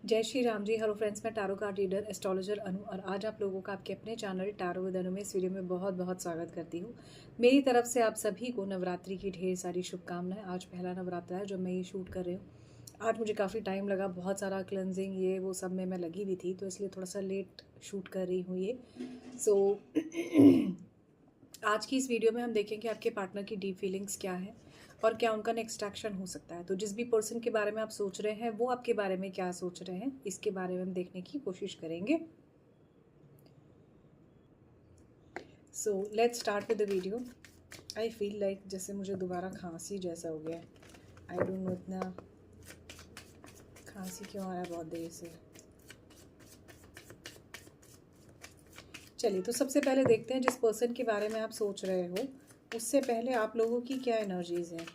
जय श्री राम जी। Hello friends, मैं tarot card reader astrologer अनु और आज आप लोगों का आपके अपने चैनल टैरो विद अनु में इस वीडियो में बहुत बहुत स्वागत करती हूँ। मेरी तरफ से आप सभी को नवरात्रि की ढेर सारी शुभकामनाएं। आज पहला नवरात्रा है जब मैं ये शूट कर रही हूँ। आज मुझे काफ़ी टाइम लगा, बहुत सारा क्लेंजिंग ये वो सब में मैं लगी हुई थी, तो इसलिए थोड़ा सा लेट शूट कर रही हूँ ये। सो आज की इस वीडियो में हम देखेंगे आपके पार्टनर की डीप फीलिंग्स क्या है और क्या उनका नेक्स्ट एक्शन हो सकता है। तो जिस भी पर्सन के बारे में आप सोच रहे हैं वो आपके बारे में क्या सोच रहे हैं, इसके बारे में हम देखने की कोशिश करेंगे। So let's start with the video. I feel like जैसे मुझे दोबारा खांसी जैसा हो गया है। आई डोंट नो इतना खांसी क्यों आ रहा है बहुत देर से। चलिए, तो सबसे पहले देखते हैं जिस पर्सन के बारे में आप सोच रहे हो उससे पहले आप लोगों की क्या एनर्जीज हैं।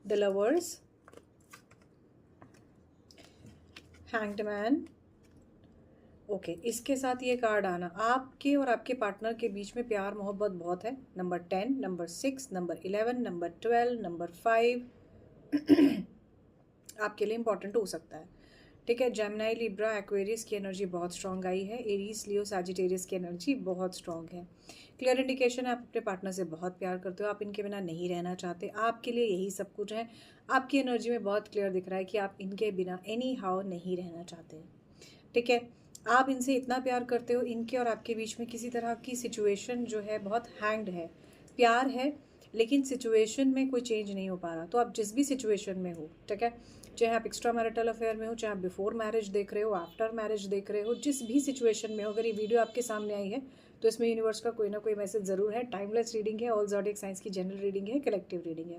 The lovers, hanged man. Okay, इसके साथ ये कार्ड आना, आपके और आपके पार्टनर के बीच में प्यार मोहब्बत बहुत है। Number 10, number 6, number 11, number 12, number 5 आपके लिए इंपॉर्टेंट हो सकता है। ठीक है, जेमिनी, लिब्रा, एक्वेरियस की एनर्जी बहुत स्ट्रांग आई है। एरीज, लियो, सैजिटेरियस की एनर्जी बहुत स्ट्रांग है। क्लियर इंडिकेशन है आप अपने पार्टनर से बहुत प्यार करते हो, आप इनके बिना नहीं रहना चाहते, आपके लिए यही सब कुछ है। आपकी एनर्जी में बहुत क्लियर दिख रहा है कि आप इनके बिना एनी हाउ नहीं रहना चाहते। ठीक है, आप इनसे इतना प्यार करते हो, इनके और आपके बीच में किसी तरह की सिचुएशन जो है बहुत हैंग्ड है। प्यार है लेकिन सिचुएशन में कोई चेंज नहीं हो पा रहा। तो आप जिस भी सिचुएशन में हो, ठीक है, चाहे आप एक्स्ट्रा मैरिटल अफेयर में हो, चाहे आप बिफोर मैरिज देख रहे हो, आफ्टर मैरिज देख रहे हो, जिस भी सिचुएशन में हो, अगर ये वीडियो आपके सामने आई है तो इसमें यूनिवर्स का कोई ना कोई मैसेज ज़रूर है। टाइमलेस रीडिंग है, ऑल ज़ोडिएक साइंस की जनरल रीडिंग है, कलेक्टिव रीडिंग है।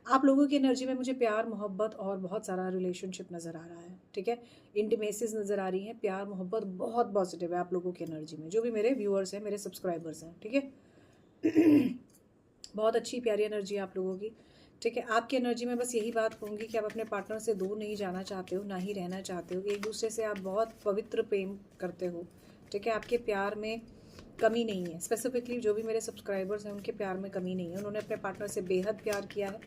आप लोगों की एनर्जी में मुझे प्यार मोहब्बत और बहुत सारा रिलेशनशिप नज़र आ रहा है। ठीक है, इंटीमेसीज नज़र आ रही हैं, प्यार मोहब्बत बहुत पॉजिटिव है आप लोगों की एनर्जी में। जो भी मेरे व्यूअर्स हैं, मेरे सब्सक्राइबर्स हैं, ठीक है बहुत अच्छी प्यारी एनर्जी है आप लोगों की। ठीक है, आपकी एनर्जी में बस यही बात कहूँगी कि आप अपने पार्टनर से दूर नहीं जाना चाहते हो, ना ही रहना चाहते हो। एक दूसरे से आप बहुत पवित्र प्रेम करते हो। ठीक है, आपके प्यार में कमी नहीं है। स्पेसिफिकली जो भी मेरे सब्सक्राइबर्स हैं उनके प्यार में कमी नहीं है, उन्होंने अपने पार्टनर से बेहद प्यार किया है।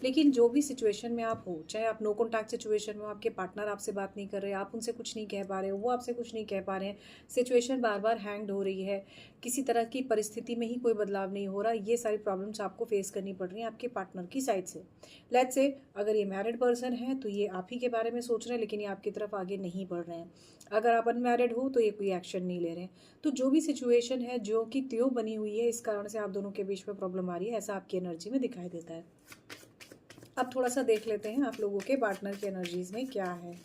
लेकिन जो भी सिचुएशन में आप हो, चाहे आप नो कॉन्टैक्ट सिचुएशन में हो, आपके पार्टनर आपसे बात नहीं कर रहे, आप उनसे कुछ नहीं कह पा रहे हो, वो आपसे कुछ नहीं कह पा रहे हैं, सिचुएशन बार बार हैंग्ड हो रही है, किसी तरह की परिस्थिति में ही कोई बदलाव नहीं हो रहा, ये सारी प्रॉब्लम्स आपको फेस करनी पड़ रही हैं आपके पार्टनर की साइड से। लेट्स से अगर ये मैरिड पर्सन है तो ये आप ही के बारे में सोच रहे हैं लेकिन ये आपकी तरफ आगे नहीं बढ़ रहे हैं। अगर आप अनमैरिड हो तो ये कोई एक्शन नहीं ले रहे हैं। तो जो भी सिचुएशन है जो कि त्यों बनी हुई है, इस कारण से आप दोनों के बीच में प्रॉब्लम आ रही है, ऐसा आपकी एनर्जी में दिखाई देता है। अब थोड़ा सा देख लेते हैं आप लोगों के पार्टनर की एनर्जीज में क्या है।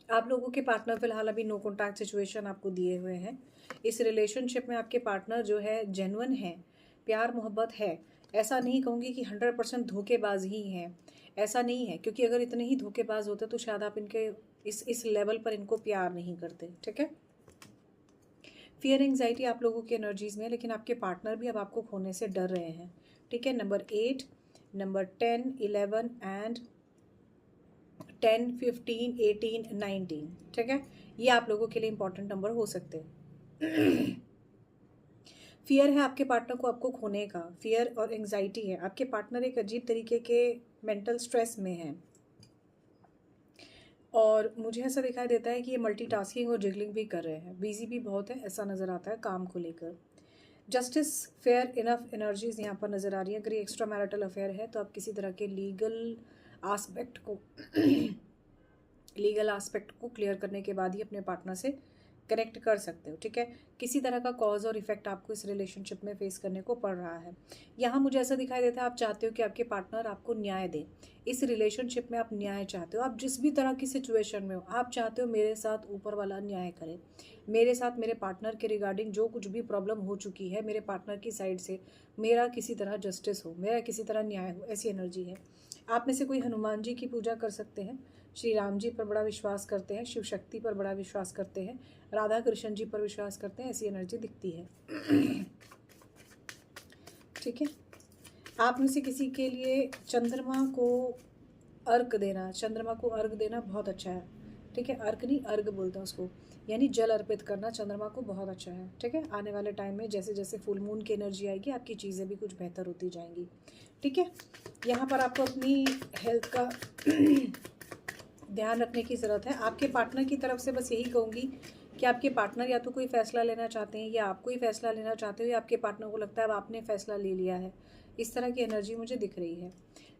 आप लोगों के पार्टनर फिलहाल अभी नो कॉन्टैक्ट सिचुएशन आपको दिए हुए हैं। इस रिलेशनशिप में आपके पार्टनर जो है जेन्युइन है, प्यार मोहब्बत है। ऐसा नहीं कहूँगी कि 100% धोखेबाज ही हैं, ऐसा नहीं है, क्योंकि अगर इतने ही धोखेबाज होते तो शायद आप इनके इस लेवल पर इनको प्यार नहीं करते। ठीक है, फियर एंग्जाइटी आप लोगों की एनर्जीज में है, लेकिन आपके पार्टनर भी अब आपको खोने से डर रहे हैं। ठीक है, नंबर 8, नंबर 10, 11 एंड 10, 15, 18, 19। ठीक है, ये आप लोगों के लिए इंपॉर्टेंट नंबर हो सकते हैं। फियर है आपके पार्टनर को आपको खोने का, फियर और एंग्जाइटी है। आपके पार्टनर एक अजीब तरीके के मेंटल स्ट्रेस में है और मुझे ऐसा दिखाई देता है कि ये मल्टीटास्किंग और जिगलिंग भी कर रहे हैं, बिजी भी बहुत है, ऐसा नज़र आता है काम को लेकर। जस्टिस, फेयर इनफ एनर्जीज यहाँ पर नज़र आ रही है। अगर ये एक्स्ट्रा मैरिटल अफेयर है तो आप किसी तरह के लीगल आस्पेक्ट को क्लियर करने के बाद ही अपने पार्टनर से कनेक्ट कर सकते हो। ठीक है, किसी तरह का कॉज और इफेक्ट आपको इस रिलेशनशिप में फेस करने को पड़ रहा है। यहाँ मुझे ऐसा दिखाई देता है आप चाहते हो कि आपके पार्टनर आपको न्याय दे। इस रिलेशनशिप में आप न्याय चाहते हो। आप जिस भी तरह की सिचुएशन में हो, आप चाहते हो मेरे साथ ऊपर वाला न्याय करे, मेरे साथ मेरे पार्टनर के रिगार्डिंग जो कुछ भी प्रॉब्लम हो चुकी है मेरे पार्टनर की साइड से, मेरा किसी तरह जस्टिस हो, मेरा किसी तरह न्याय हो, ऐसी एनर्जी है। आप में से कोई हनुमान जी की पूजा कर सकते हैं, श्री राम जी पर बड़ा विश्वास करते हैं, शिव शक्ति पर बड़ा विश्वास करते हैं, राधा कृष्ण जी पर विश्वास करते हैं, ऐसी एनर्जी दिखती है। ठीक है, आप में से किसी के लिए चंद्रमा को अर्घ देना बहुत अच्छा है। ठीक है, अर्क नहीं अर्घ बोलते हैं उसको, यानी जल अर्पित करना चंद्रमा को बहुत अच्छा है। ठीक है, आने वाले टाइम में जैसे जैसे फुल मून की एनर्जी आएगी आपकी चीज़ें भी कुछ बेहतर होती जाएंगी। ठीक है, यहाँ पर आपको अपनी हेल्थ का ध्यान रखने की ज़रूरत है। आपके पार्टनर की तरफ से बस यही कहूँगी कि आपके पार्टनर या तो कोई फ़ैसला लेना चाहते हैं या आप कोई फ़ैसला लेना चाहते हो, या आपके पार्टनर को लगता है अब आपने फ़ैसला ले लिया है। इस तरह की एनर्जी मुझे दिख रही है।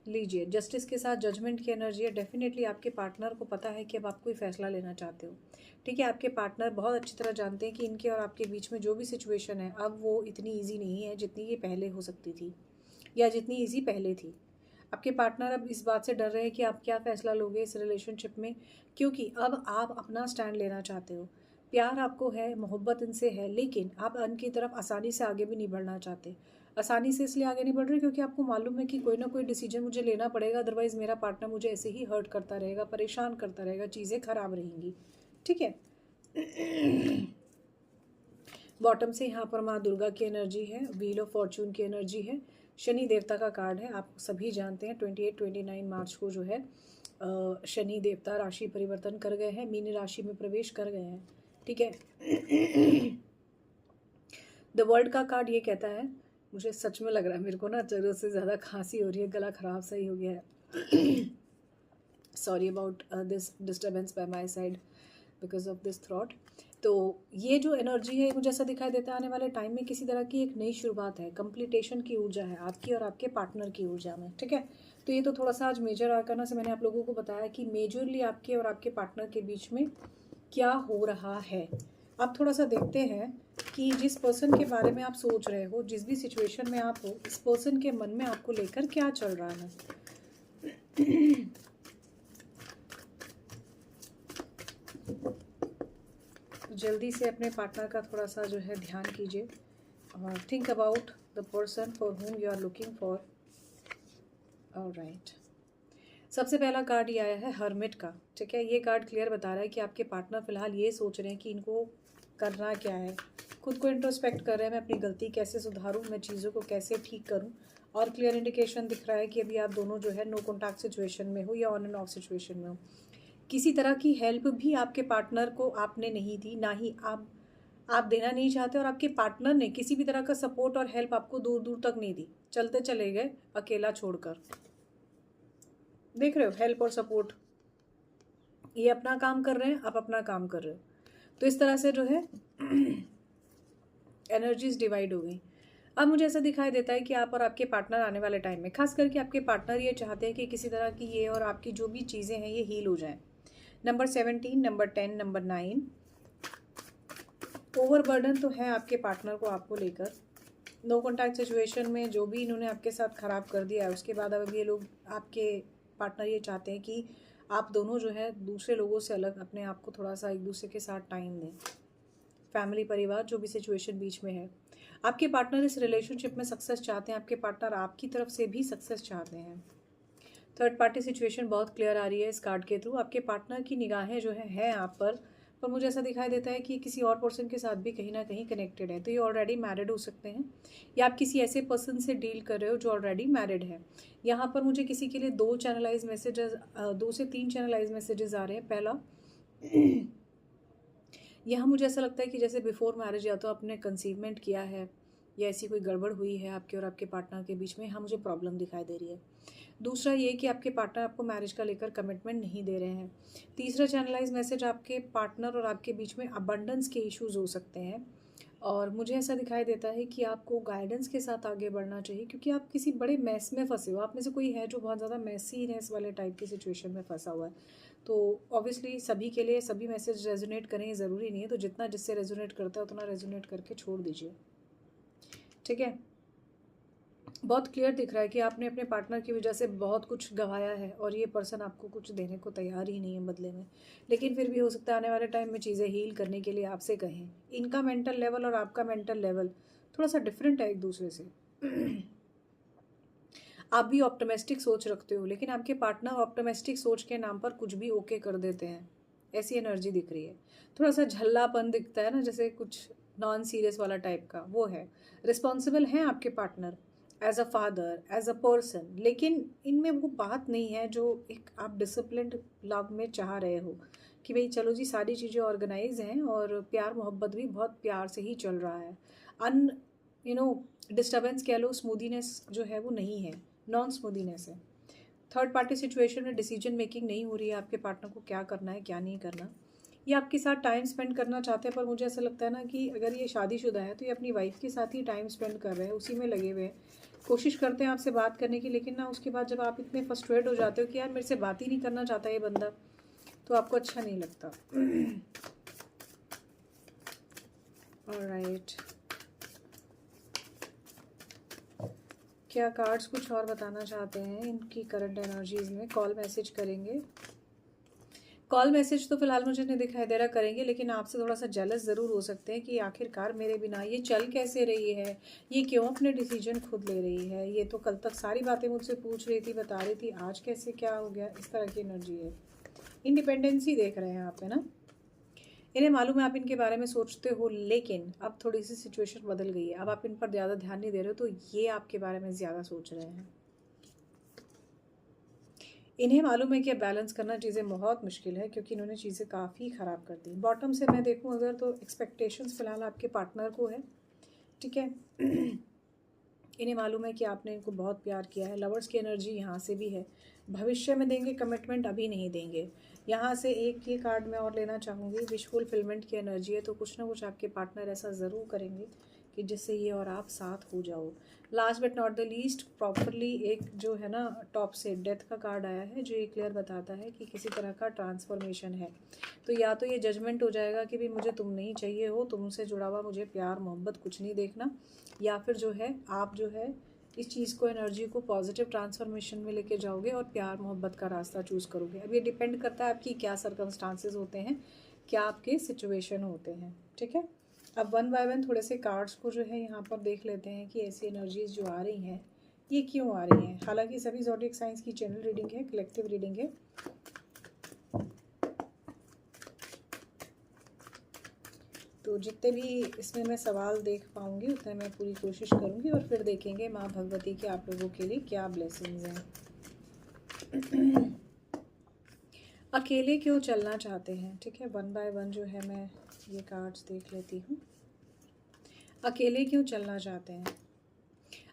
लीजिए, जस्टिस के साथ जजमेंट की एनर्जी है। डेफिनेटली आपके पार्टनर को पता है कि अब आप कोई फ़ैसला लेना चाहते हो। ठीक है, आपके पार्टनर बहुत अच्छी तरह जानते हैं कि इनके और आपके बीच में जो भी सिचुएशन है अब वो इतनी ईजी नहीं है जितनी ये पहले हो सकती थी या जितनी ईजी पहले थी। आपके पार्टनर अब इस बात से डर रहे हैं कि आप क्या फ़ैसला लोगे इस रिलेशनशिप में, क्योंकि अब आप अपना स्टैंड लेना चाहते हो। प्यार आपको है, मोहब्बत इनसे है, लेकिन आप उनकी तरफ आसानी से आगे भी नहीं बढ़ना चाहते। आसानी से इसलिए आगे नहीं बढ़ रहे क्योंकि आपको मालूम है कि कोई ना कोई डिसीजन मुझे लेना पड़ेगा, अदरवाइज़ मेरा पार्टनर मुझे ऐसे ही हर्ट करता रहेगा, परेशान करता रहेगा, चीज़ें खराब रहेंगी। ठीक है, बॉटम से यहाँ पर माँ दुर्गा की एनर्जी है, व्हील ऑफ फॉर्चून की एनर्जी है, शनि देवता का कार्ड है। आप सभी जानते हैं 28-29 मार्च को जो है शनि देवता राशि परिवर्तन कर गए हैं, मीन राशि में प्रवेश कर गए हैं। ठीक है, द वर्ल्ड का कार्ड ये कहता है, मुझे सच में लग रहा है मेरे को ना ज़रूरत से ज़्यादा खांसी हो रही है, गला ख़राब सही हो गया है। Sorry about this disturbance bye my side because of this throat. तो ये जो एनर्जी है मुझे ऐसा दिखाई देता है आने वाले टाइम में किसी तरह की एक नई शुरुआत है, कंप्लीटेशन की ऊर्जा है आपकी और आपके पार्टनर की ऊर्जा में। ठीक है, तो ये तो थोड़ा सा आज मेजर आर्काना से मैंने आप लोगों को बताया कि मेजरली आपके और आपके पार्टनर के बीच में क्या हो रहा है। आप थोड़ा सा देखते हैं कि जिस पर्सन के बारे में आप सोच रहे हो, जिस भी सिचुएशन में आप हो, इस पर्सन के मन में आपको लेकर क्या चल रहा है। जल्दी से अपने पार्टनर का थोड़ा सा जो है ध्यान कीजिए और think about the person for whom you are looking for. Alright, सबसे पहला कार्ड ये आया है हर्मिट का। ठीक है, ये कार्ड क्लियर बता रहा है कि आपके पार्टनर फिलहाल ये सोच रहे हैं कि इनको करना क्या है, खुद को इंट्रोस्पेक्ट कर रहे हैं, मैं अपनी गलती कैसे सुधारूं, मैं चीज़ों को कैसे ठीक करूं। और क्लियर इंडिकेशन दिख रहा है कि अभी आप दोनों जो है नो कॉन्टैक्ट सिचुएशन में हो या ऑन एंड ऑफ सिचुएशन में हो। किसी तरह की हेल्प भी आपके पार्टनर को आपने नहीं दी, ना ही आप देना नहीं चाहते, और आपके पार्टनर ने किसी भी तरह का सपोर्ट और हेल्प आपको दूर दूर तक नहीं दी, चलते चले गए अकेला छोड़कर। देख रहे हो, हेल्प और सपोर्ट, ये अपना काम कर रहे हैं, आप अपना काम कर रहे हो। तो इस तरह से जो है एनर्जीज डिवाइड हो गई। अब मुझे ऐसा दिखाई देता है कि आप और आपके पार्टनर आने वाले टाइम में, खास करके आपके पार्टनर ये चाहते हैं कि किसी तरह की ये और आपकी जो भी चीज़ें हैं ये हील हो जाएं। नंबर 17, नंबर 10, नंबर 9, ओवरबर्डन तो है आपके पार्टनर को आपको लेकर। नो कॉन्टैक्ट सिचुएशन में जो भी इन्होंने आपके साथ ख़राब कर दिया है, उसके बाद अब ये लोग आपके पार्टनर ये चाहते हैं कि आप दोनों जो है दूसरे लोगों से अलग अपने आप को थोड़ा सा एक दूसरे के साथ टाइम दें। फैमिली, परिवार, जो भी सिचुएशन बीच में है, आपके पार्टनर इस रिलेशनशिप में सक्सेस चाहते हैं, आपके पार्टनर आपकी तरफ से भी सक्सेस चाहते हैं। थर्ड पार्टी सिचुएशन बहुत क्लियर आ रही है इस कार्ड के थ्रू। आपके पार्टनर की निगाहें जो है आप पर मुझे ऐसा दिखाई देता है कि किसी और पर्सन के साथ भी कहीं ना कहीं कनेक्टेड है। तो ये ऑलरेडी मैरिड हो सकते हैं या आप किसी ऐसे पर्सन से डील कर रहे हो जो ऑलरेडी मैरिड है। यहाँ पर मुझे किसी के लिए 2 चैनलाइज मैसेजेस, 2 से 3 चैनलाइज मैसेजेस आ रहे हैं। पहला, यहाँ मुझे ऐसा लगता है कि जैसे बिफोर मैरिज या तो आपने कंसीवमेंट किया है या ऐसी कोई गड़बड़ हुई है आपके और आपके पार्टनर के बीच में, यहाँ मुझे प्रॉब्लम दिखाई दे रही है। दूसरा ये कि आपके पार्टनर आपको मैरिज का लेकर कमिटमेंट नहीं दे रहे हैं। तीसरा चैनलाइज मैसेज, आपके पार्टनर और आपके बीच में अबंडेंस के इश्यूज हो सकते हैं और मुझे ऐसा दिखाई देता है कि आपको गाइडेंस के साथ आगे बढ़ना चाहिए क्योंकि आप किसी बड़े मैस में फंसे हो। आप में से कोई है जो बहुत ज़्यादा मैसीनेस वाले टाइप की सिचुएशन में फंसा हुआ है। तो ऑब्वियसली सभी के लिए सभी मैसेज रेजोनेट करें ज़रूरी नहीं है, तो जितना जिससे रेजोनेट करता है उतना रेजोनेट करके छोड़ दीजिए। ठीक है, बहुत क्लियर दिख रहा है कि आपने अपने पार्टनर की वजह से बहुत कुछ गंवाया है और ये पर्सन आपको कुछ देने को तैयार ही नहीं है बदले में। लेकिन फिर भी हो सकता है आने वाले टाइम में चीज़ें हील करने के लिए आपसे कहें। इनका मेंटल लेवल और आपका मेंटल लेवल थोड़ा सा डिफरेंट है एक दूसरे से। आप भी ऑप्टिमिस्टिक सोच रखते हो लेकिन आपके पार्टनर ऑप्टिमिस्टिक सोच के नाम पर कुछ भी ओके कर देते हैं, ऐसी एनर्जी दिख रही है। थोड़ा सा झल्लापन दिखता है ना, जैसे कुछ नॉन सीरियस वाला टाइप का वो है। रिस्पॉन्सिबल हैं आपके partner, as a father, as a person, लेकिन इनमें वो बात नहीं है जो एक आप डिसिप्लिन्ड लव में चाह रहे हो कि भाई चलो जी सारी चीज़ें ऑर्गेनाइज हैं और प्यार मोहब्बत भी बहुत प्यार से ही चल रहा है। अन यू नो डिस्टर्बेंस कह लो, स्मूदीनेस जो है वो नहीं है, नॉन स्मूदीनेस है। थर्ड पार्टी सिचुएशन में डिसीजन मेकिंग नहीं हो रही है आपके पार्टनर को क्या करना है क्या नहीं करना। ये आपके साथ टाइम स्पेंड करना चाहते हैं, पर मुझे ऐसा लगता है ना कि अगर ये शादीशुदा है तो ये अपनी वाइफ के साथ ही टाइम स्पेंड कर रहे हैं, उसी में लगे हुए हैं, कोशिश करते हैं आपसे बात करने की, लेकिन ना उसके बाद जब आप इतने फ्रस्ट्रेट हो जाते हो कि यार मेरे से बात ही नहीं करना चाहता ये बंदा, तो आपको अच्छा नहीं लगता। ऑलराइट, क्या कार्ड्स कुछ और बताना चाहते हैं इनकी करंट एनर्जीज में? कॉल मैसेज करेंगे? कॉल मैसेज तो फिलहाल मुझे नहीं दिखाई दे रहा करेंगे, लेकिन आपसे थोड़ा सा जेलस ज़रूर हो सकते हैं कि आखिरकार मेरे बिना ये चल कैसे रही है, ये क्यों अपने डिसीजन खुद ले रही है, ये तो कल तक सारी बातें मुझसे पूछ रही थी, बता रही थी, आज कैसे क्या हो गया, इस तरह की एनर्जी है। इंडिपेंडेंसी देख रहे हैं आप, है ना। इन्हें मालूम है आप इनके बारे में सोचते हो, लेकिन अब थोड़ी सी सिचुएशन बदल गई है, अब आप इन पर ज़्यादा ध्यान नहीं दे रहे हो, तो ये आपके बारे में ज़्यादा सोच रहे हैं। इन्हें मालूम है कि अब बैलेंस करना चीज़ें बहुत मुश्किल है, क्योंकि इन्होंने चीज़ें काफ़ी ख़राब कर दी। बॉटम से मैं देखूं अगर, तो एक्सपेक्टेशंस फ़िलहाल आपके पार्टनर को है, ठीक है। इन्हें मालूम है कि आपने इनको बहुत प्यार किया है। लवर्स की एनर्जी यहाँ से भी है, भविष्य में देंगे कमिटमेंट, अभी नहीं देंगे। यहाँ से एक ये कार्ड मैं और लेना चाहूँगी, विश फुलफिलमेंट की एनर्जी है, तो कुछ ना कुछ आपके पार्टनर ऐसा ज़रूर करेंगे कि जिससे ये और आप साथ हो जाओ। Last but not the least, properly एक जो है ना टॉप से डेथ का कार्ड आया है, जो ये क्लियर बताता है कि किसी तरह का ट्रांसफॉर्मेशन है। तो या तो ये जजमेंट हो जाएगा कि भाई मुझे तुम नहीं चाहिए हो, तुमसे जुड़ा हुआ मुझे प्यार मोहब्बत कुछ नहीं देखना, या फिर जो है आप जो है इस चीज़ को, एनर्जी को पॉजिटिव ट्रांसफॉर्मेशन में लेके जाओगे और प्यार मोहब्बत का रास्ता चूज़ करोगे। अब ये डिपेंड करता है आपकी क्या सर्कमस्टांसेस होते हैं, क्या आपके सिचुएशन होते हैं, ठीक है। अब वन बाय वन थोड़े से कार्ड्स को जो है यहाँ पर देख लेते हैं कि ऐसी एनर्जीज जो आ रही हैं ये क्यों आ रही हैं। हालांकि सभी ज़ोडिएक साइंस की जनरल रीडिंग है, कलेक्टिव रीडिंग है। तो जितने भी इसमें मैं सवाल देख पाऊँगी उतने मैं पूरी कोशिश करूँगी, और फिर देखेंगे माँ भगवती के आप लोगों के लिए क्या ब्लेसिंग्स हैं। अकेले क्यों चलना चाहते हैं, ठीक है। वन बाय वन जो है मैं ये कार्ड्स देख लेती हूँ। अकेले क्यों चलना चाहते हैं?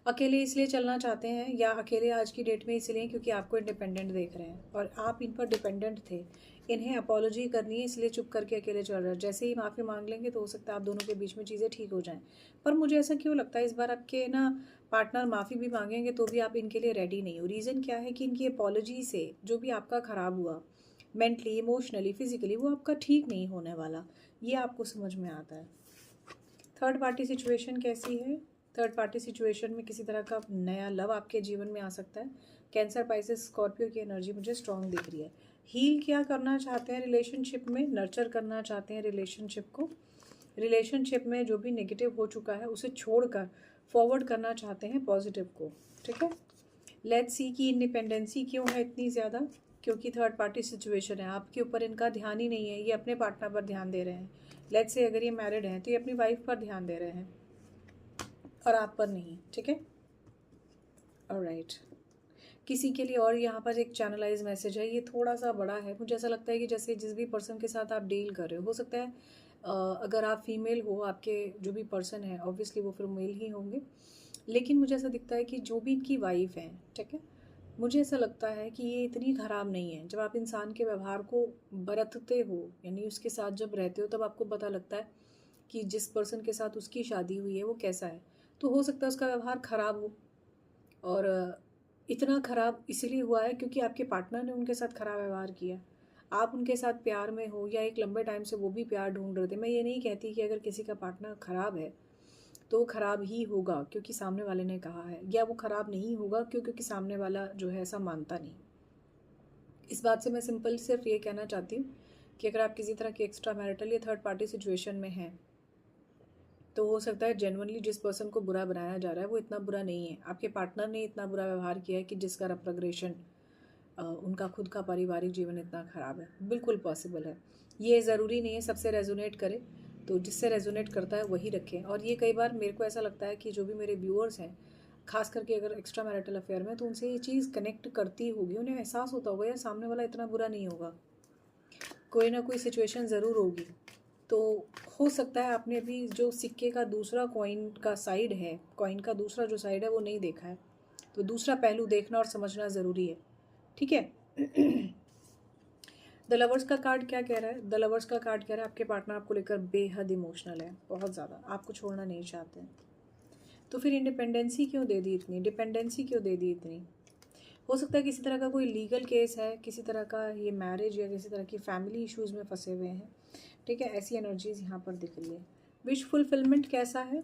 अकेले इसलिए चलना चाहते हैं, या अकेले आज की डेट में इसलिए क्योंकि आपको इंडिपेंडेंट देख रहे हैं और आप इन पर डिपेंडेंट थे। इन्हें अपॉलोजी करनी है, इसलिए चुप करके अकेले चल रहे हैं। जैसे ही माफ़ी मांग लेंगे तो हो सकता है आप दोनों के बीच में चीज़ें ठीक हो जाएं। पर मुझे ऐसा क्यों लगता है इस बार आपके ना पार्टनर माफ़ी भी मांगेंगे तो भी आप इनके लिए रेडी नहीं हो। रीज़न क्या है कि इनकी अपॉलोजी से जो भी आपका ख़राब हुआ मेंटली, इमोशनली, फिजिकली, वो आपका ठीक नहीं होने वाला, ये आपको समझ में आता है। थर्ड पार्टी सिचुएशन कैसी है? थर्ड पार्टी सिचुएशन में किसी तरह का नया लव आपके जीवन में आ सकता है। कैंसर, पाइसेस, स्कॉर्पियो की एनर्जी मुझे स्ट्रांग दिख रही है। हील क्या करना चाहते हैं रिलेशनशिप में? नर्चर करना चाहते हैं रिलेशनशिप को। रिलेशनशिप में जो भी नेगेटिव हो चुका है उसे छोड़कर फॉरवर्ड करना चाहते हैं पॉजिटिव को, ठीक है। लेट्स सी की इंडिपेंडेंसी क्यों है इतनी ज़्यादा? क्योंकि थर्ड पार्टी सिचुएशन है, आपके ऊपर इनका ध्यान ही नहीं है, ये अपने पार्टनर पर ध्यान दे रहे हैं। लेट्स से अगर ये मैरिड हैं तो ये अपनी वाइफ पर ध्यान दे रहे हैं और आप पर नहीं, ठीक है। ऑलराइट, किसी के लिए और यहाँ पर एक चैनलाइज मैसेज है, ये थोड़ा सा बड़ा है। मुझे ऐसा लगता है कि जैसे जिस भी पर्सन के साथ आप डील कर रहे हो सकता है अगर आप फीमेल हो, आपके जो भी पर्सन है ऑब्वियसली वो फिर मेल ही होंगे, लेकिन मुझे ऐसा दिखता है कि जो भी इनकी वाइफ है, ठीक है, मुझे ऐसा लगता है कि ये इतनी ख़राब नहीं है। जब आप इंसान के व्यवहार को बरतते हो, यानी उसके साथ जब रहते हो, तब आपको पता लगता है कि जिस पर्सन के साथ उसकी शादी हुई है वो कैसा है। तो हो सकता है उसका व्यवहार ख़राब हो, और इतना ख़राब इसीलिए हुआ है क्योंकि आपके पार्टनर ने उनके साथ ख़राब व्यवहार किया। आप उनके साथ प्यार में हो या एक लंबे टाइम से वो भी प्यार ढूंढ रहे थे। मैं ये नहीं कहती कि अगर किसी का पार्टनर ख़राब है तो वो ख़राब ही होगा क्योंकि सामने वाले ने कहा है, या वो ख़राब नहीं होगा क्योंकि सामने वाला जो है ऐसा मानता नहीं। इस बात से मैं सिंपल सिर्फ ये कहना चाहती हूँ कि अगर आप किसी तरह की एक्स्ट्रा मैरिटल या थर्ड पार्टी सिचुएशन में हैं तो हो सकता है जेन्युइनली जिस पर्सन को बुरा बनाया जा रहा है वो इतना बुरा नहीं है। आपके पार्टनर ने इतना बुरा व्यवहार किया है कि जिसका रेप्रोग्रेशन उनका खुद का पारिवारिक जीवन इतना ख़राब है। बिल्कुल पॉसिबल है। ये ज़रूरी नहीं है सबसे रेजोनेट करे, तो जिससे रेजोनेट करता है वही रखें। और ये कई बार मेरे को ऐसा लगता है कि जो भी मेरे व्यूअर्स हैं खास करके अगर एक्स्ट्रा मैरिटल अफेयर में, तो उनसे ये चीज़ कनेक्ट करती होगी, उन्हें एहसास होता होगा यार सामने वाला इतना बुरा नहीं होगा, कोई ना कोई सिचुएशन ज़रूर होगी। तो हो सकता है आपने अभी जो सिक्के का दूसरा कॉइन का साइड है, कॉइन का दूसरा जो साइड है वो नहीं देखा है, तो दूसरा पहलू देखना और समझना ज़रूरी है, ठीक है। द लवर्स का कार्ड क्या कह रहा है? द लवर्स का कार्ड कह रहा है आपके पार्टनर आपको लेकर बेहद इमोशनल है, बहुत ज़्यादा आपको छोड़ना नहीं चाहते हैं। तो फिर इंडिपेंडेंसी क्यों दे दी इतनी, डिपेंडेंसी क्यों दे दी इतनी? हो सकता है किसी तरह का कोई लीगल केस है, किसी तरह का ये मैरिज या किसी तरह की फैमिली इश्यूज़ में फंसे हुए हैं, ठीक है। ऐसी एनर्जीज यहाँ पर दिख रही है। विश फुलफिलमेंट कैसा है?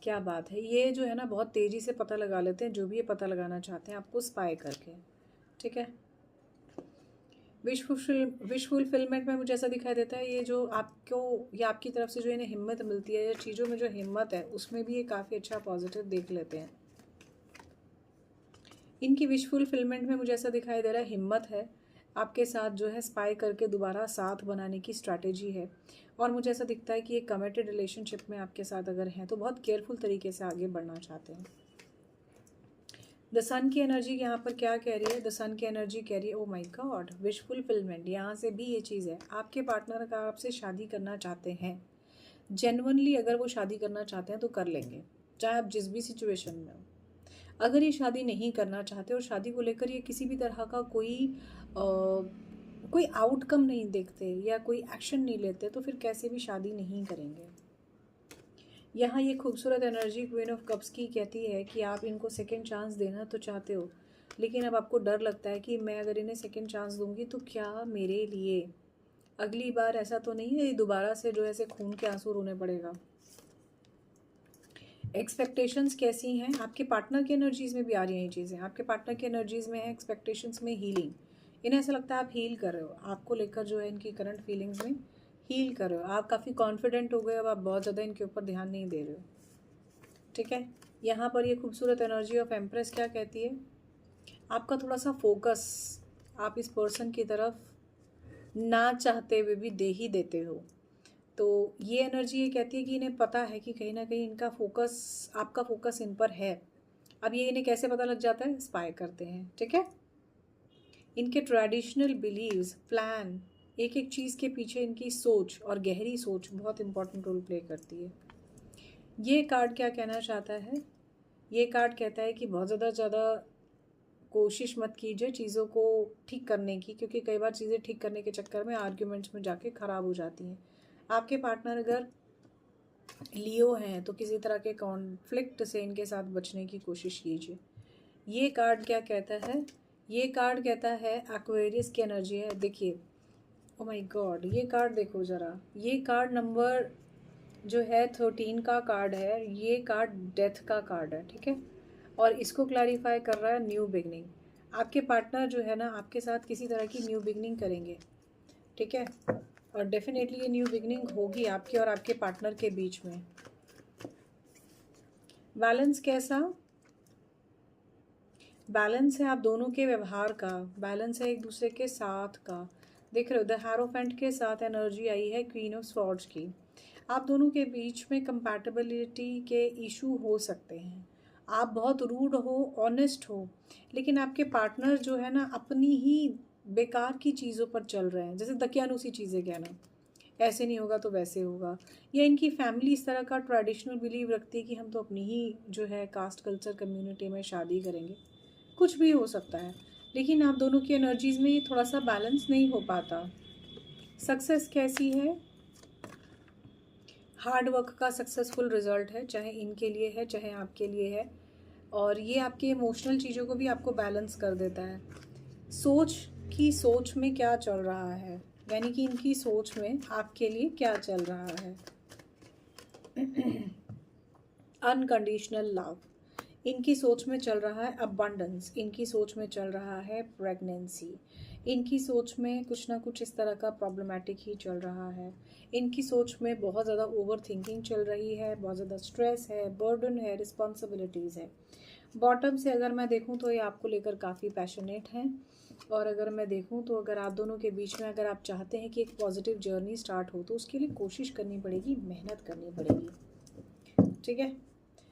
क्या बात है, ये जो है ना बहुत तेज़ी से पता लगा लेते हैं जो भी ये पता लगाना चाहते हैं आपको स्पाई करके, ठीक है। विश फुलफिलमेंट में मुझे ऐसा दिखाई देता है ये जो आपको या आपकी तरफ से जो इन्हें हिम्मत मिलती है या चीज़ों में जो हिम्मत है उसमें भी ये काफ़ी अच्छा पॉजिटिव देख लेते हैं। इनकी विश फुलफिलमेंट में मुझे ऐसा दिखाई दे रहा है हिम्मत है, आपके साथ जो है स्पाई करके दोबारा साथ बनाने की स्ट्रैटेजी है, और मुझे ऐसा दिखता है कि ये कमिटेड रिलेशनशिप में आपके साथ अगर हैं तो बहुत केयरफुल तरीके से आगे बढ़ना चाहते हैं। द सन की एनर्जी यहाँ पर क्या कह रही है? द सन की एनर्जी कह रही है oh my God wish fulfilment. यहाँ से भी ये चीज़ है, आपके पार्टनर का आपसे शादी करना चाहते हैं, जेन्युइनली अगर वो शादी करना चाहते हैं तो कर लेंगे, चाहे आप जिस भी सिचुएशन में हो। अगर ये शादी नहीं करना चाहते और शादी को लेकर ये किसी भी तरह का कोई आउटकम नहीं देखते या कोई एक्शन नहीं लेते तो फिर कैसे भी शादी नहीं करेंगे। यहाँ ये खूबसूरत एनर्जी क्वीन ऑफ कप्स की कहती है कि आप इनको सेकंड चांस देना तो चाहते हो, लेकिन अब आपको डर लगता है कि मैं अगर इन्हें सेकंड चांस दूंगी तो क्या मेरे लिए अगली बार ऐसा तो नहीं है दोबारा से जो ऐसे खून के आंसू रोने पड़ेगा। एक्सपेक्टेशंस कैसी हैं? आपके पार्टनर की एनर्जीज़ में भी आ रही हैं ये चीज़ें, आपके पार्टनर की एनर्जीज़ में है एक्सपेक्टेशंस में हीलिंग। इन्हें ऐसा लगता है आप हील कर रहे हो, आपको लेकर जो है इनकी करंट फीलिंग्स में हील कर रहे हो, आप काफ़ी कॉन्फिडेंट हो गए, अब आप बहुत ज़्यादा इनके ऊपर ध्यान नहीं दे रहे हो, ठीक है। यहाँ पर ये खूबसूरत एनर्जी ऑफ एम्प्रेस क्या कहती है? आपका थोड़ा सा फोकस आप इस पर्सन की तरफ ना चाहते हुए भी दे ही देते हो, तो ये एनर्जी ये कहती है कि इन्हें पता है कि कहीं ना कहीं इनका फोकस, आपका फोकस इन पर है। अब ये इन्हें कैसे पता लग जाता है? स्पाई करते हैं, ठीक है। इनके ट्रेडिशनल बिलीव्स, प्लान, एक एक चीज़ के पीछे इनकी सोच और गहरी सोच बहुत इंपॉर्टेंट रोल प्ले करती है। ये कार्ड क्या कहना चाहता है? ये कार्ड कहता है कि बहुत ज़्यादा कोशिश मत कीजिए चीज़ों को ठीक करने की, क्योंकि कई बार चीज़ें ठीक करने के चक्कर में आर्ग्यूमेंट्स में जाके ख़राब हो जाती हैं। आपके पार्टनर अगर लियो हैं तो किसी तरह के कॉन्फ्लिक्ट से इनके साथ बचने की कोशिश कीजिए। ये कार्ड क्या कहता है? ये कार्ड कहता है एक्वेरियस की एनर्जी है। देखिए ओ माय गॉड, ये कार्ड देखो ज़रा, ये कार्ड नंबर जो है 13 का कार्ड है, ये कार्ड डेथ का कार्ड है, ठीक है। और इसको क्लैरिफाई कर रहा है न्यू बिगनिंग। आपके पार्टनर जो है ना आपके साथ किसी तरह की न्यू बिगनिंग करेंगे, ठीक है, और डेफिनेटली ये न्यू बिगनिंग होगी आपके और आपके पार्टनर के बीच में। बैलेंस कैसा? बैलेंस है आप दोनों के व्यवहार का, बैलेंस है एक दूसरे के साथ का। देख रहे हो द हेरोफेंट के साथ एनर्जी आई है क्वीन ऑफ स्वॉर्ड्स की। आप दोनों के बीच में कंपैटिबिलिटी के इशू हो सकते हैं, आप बहुत रूड हो, ऑनेस्ट हो, लेकिन आपके पार्टनर जो है ना अपनी ही बेकार की चीज़ों पर चल रहे हैं, जैसे दकियानूसी चीज़ें कहना, ऐसे नहीं होगा तो वैसे होगा, या इनकी फैमिली इस तरह का ट्रेडिशनल बिलीव रखती है कि हम तो अपनी ही जो है कास्ट कल्चर कम्युनिटी में शादी करेंगे। कुछ भी हो सकता है, लेकिन आप दोनों की एनर्जीज़ में ये थोड़ा सा बैलेंस नहीं हो पाता। सक्सेस कैसी है? हार्ड वर्क का सक्सेसफुल रिजल्ट है, चाहे इनके लिए है चाहे आपके लिए है, और ये आपकी इमोशनल चीज़ों को भी आपको बैलेंस कर देता है। सोच में क्या चल रहा है, यानी कि इनकी सोच में आपके लिए क्या चल रहा है? अनकंडीशनल लव इनकी सोच में चल रहा है, अबंडेंस इनकी सोच में चल रहा है, प्रेगनेंसी इनकी सोच में कुछ ना कुछ इस तरह का प्रॉब्लमेटिक ही चल रहा है। इनकी सोच में बहुत ज़्यादा ओवर थिंकिंग चल रही है, बहुत ज़्यादा स्ट्रेस है, बर्डन है, रिस्पॉन्सिबिलिटीज़ है। बॉटम से अगर मैं देखूं तो ये आपको लेकर काफ़ी पैशनेट हैं, और अगर मैं देखूं तो अगर आप दोनों के बीच में अगर आप चाहते हैं कि एक पॉजिटिव जर्नी स्टार्ट हो तो उसके लिए कोशिश करनी पड़ेगी, मेहनत करनी पड़ेगी, ठीक है।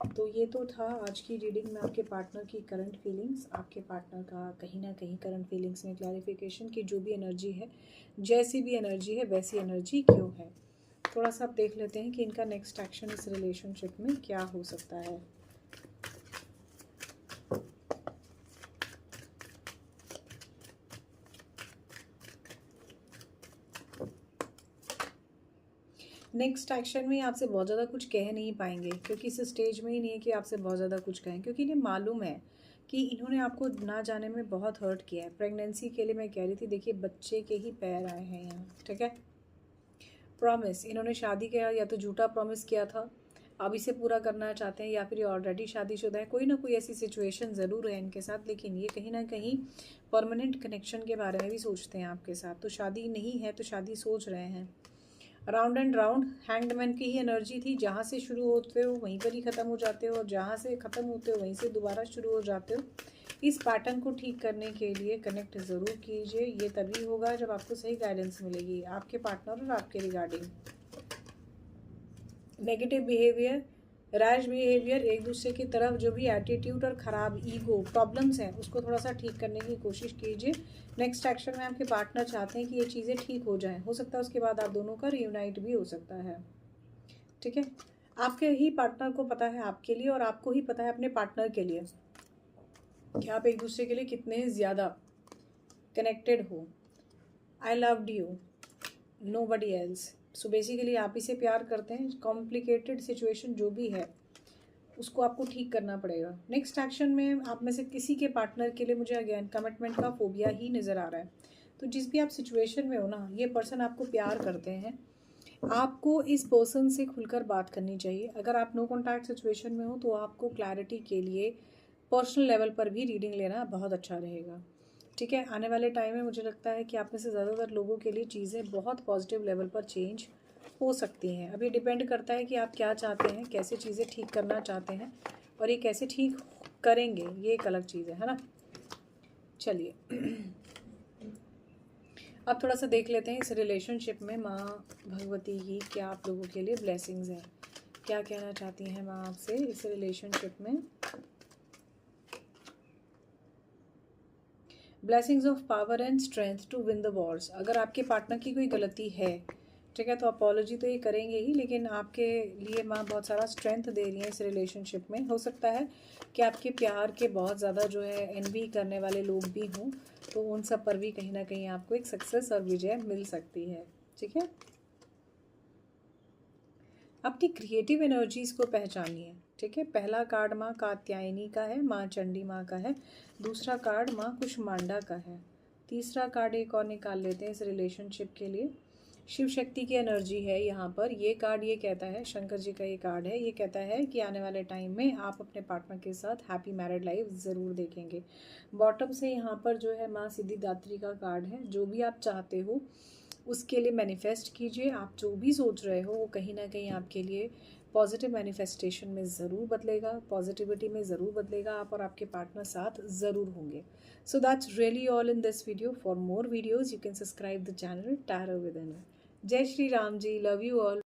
तो ये तो था आज की रीडिंग में आपके पार्टनर की करंट फीलिंग्स, आपके पार्टनर का कहीं ना कहीं करंट फीलिंग्स में क्लैरिफिकेशन की जो भी एनर्जी है, जैसी भी एनर्जी है वैसी एनर्जी क्यों है। थोड़ा सा आप देख लेते हैं कि इनका नेक्स्ट एक्शन इस रिलेशनशिप में क्या हो सकता है। नेक्स्ट एक्शन में आपसे बहुत ज़्यादा कुछ कह नहीं पाएंगे, क्योंकि इस स्टेज में ही नहीं है कि आपसे बहुत ज़्यादा कुछ कहें, क्योंकि इन्हें मालूम है कि इन्होंने आपको ना जाने में बहुत हर्ट किया है। प्रेगनेंसी के लिए मैं कह रही थी, देखिए बच्चे के ही पैर आए हैं यहाँ, ठीक है। प्रॉमिस, इन्होंने शादी का या तो झूठा प्रॉमिस किया था, अब इसे पूरा करना चाहते हैं, या फिर ये ऑलरेडी शादीशुदा है। कोई ना कोई ऐसी सिचुएशन ज़रूर है इनके साथ, लेकिन ये कहीं ना कहीं परमानेंट कनेक्शन के बारे में भी सोचते हैं आपके साथ। तो शादी नहीं है तो शादी सोच रहे हैं। Round and round hanged man की ही एनर्जी थी, जहाँ से शुरू होते हो वहीं पर ही ख़त्म हो जाते हो, और जहाँ से ख़त्म होते हो वहीं से दोबारा शुरू हो जाते हो। इस पैटर्न को ठीक करने के लिए कनेक्ट ज़रूर कीजिए, ये तभी होगा जब आपको सही गाइडेंस मिलेगी आपके पार्टनर और आपके regarding. Negative behaviour, rash behaviour, एक दूसरे की तरफ जो भी एटीट्यूड और ख़राब ईगो प्रॉब्लम्स हैं उसको थोड़ा सा ठीक करने की कोशिश कीजिए। नेक्स्ट एक्शन में आपके पार्टनर चाहते हैं कि ये चीज़ें ठीक हो जाएं, हो सकता है उसके बाद आप दोनों का रियूनाइट भी हो सकता है, ठीक है। आपके ही पार्टनर को पता है आपके लिए, और आपको ही पता है अपने पार्टनर के लिए कि आप एक दूसरे के लिए कितने ज़्यादा कनेक्टेड हो। I loved you, nobody else. So basically आप इसे प्यार करते हैं। कॉम्प्लिकेटेड सिचुएशन जो भी है उसको आपको ठीक करना पड़ेगा। नेक्स्ट एक्शन में आप में से किसी के पार्टनर के लिए मुझे अगेन कमिटमेंट का फोबिया ही नज़र आ रहा है। तो जिस भी आप सिचुएशन में हो ना, ये पर्सन आपको प्यार करते हैं, आपको इस पर्सन से खुलकर बात करनी चाहिए। अगर आप नो कॉन्टैक्ट सिचुएशन में हो तो आपको क्लैरिटी के लिए पर्सनल लेवल पर भी रीडिंग लेना बहुत अच्छा रहेगा, ठीक है। आने वाले टाइम में मुझे लगता है कि आप में से ज़्यादातर लोगों के लिए चीज़ें बहुत पॉजिटिव लेवल पर चेंज हो सकती हैं। अब ये डिपेंड करता है कि आप क्या चाहते हैं, कैसे चीज़ें ठीक करना चाहते हैं, और ये कैसे ठीक करेंगे, ये एक अलग चीज़ है ना। चलिए अब थोड़ा सा देख लेते हैं इस रिलेशनशिप में माँ भगवती की क्या आप लोगों के लिए ब्लेसिंग्स हैं, क्या कहना चाहती हैं माँ आपसे इस रिलेशनशिप में। Blessings of power and strength to win the wars. अगर आपके पार्टनर की कोई गलती है, ठीक है, तो अपॉलॉजी तो ये करेंगे ही, लेकिन आपके लिए माँ बहुत सारा स्ट्रेंथ दे रही है इस रिलेशनशिप में। हो सकता है कि आपके प्यार के बहुत ज़्यादा जो है एनवी करने वाले लोग भी हों, तो उन सब पर भी कहीं ना कहीं आपको एक सक्सेस और विजय मिल सकती है, ठीक है। अपनी क्रिएटिव एनर्जीज़ को पहचानिए, ठीक है। पहला कार्ड माँ कात्यायनी का है, माँ चंडी माँ का है। दूसरा कार्ड माँ कुष्मांडा का है। तीसरा कार्ड एक और निकाल लेते हैं इस रिलेशनशिप के लिए। शिव शक्ति की एनर्जी है यहाँ पर। ये कार्ड ये कहता है, शंकर जी का ये कार्ड है, ये कहता है कि आने वाले टाइम में आप अपने पार्टनर के साथ हैप्पी मैरिड लाइफ ज़रूर देखेंगे। बॉटम से यहाँ पर जो है माँ सिद्धिदात्री का कार्ड है। जो भी आप चाहते हो उसके लिए मैनिफेस्ट कीजिए। आप जो भी सोच रहे हो वो कहीं ना कहीं आपके लिए पॉजिटिव मैनिफेस्टेशन में ज़रूर बदलेगा, पॉजिटिविटी में ज़रूर बदलेगा। आप और आपके पार्टनर साथ ज़रूर होंगे। So that's really all in this video. For more videos you can subscribe the channel tarot with Anu. जय Shri Ram ji, love you all.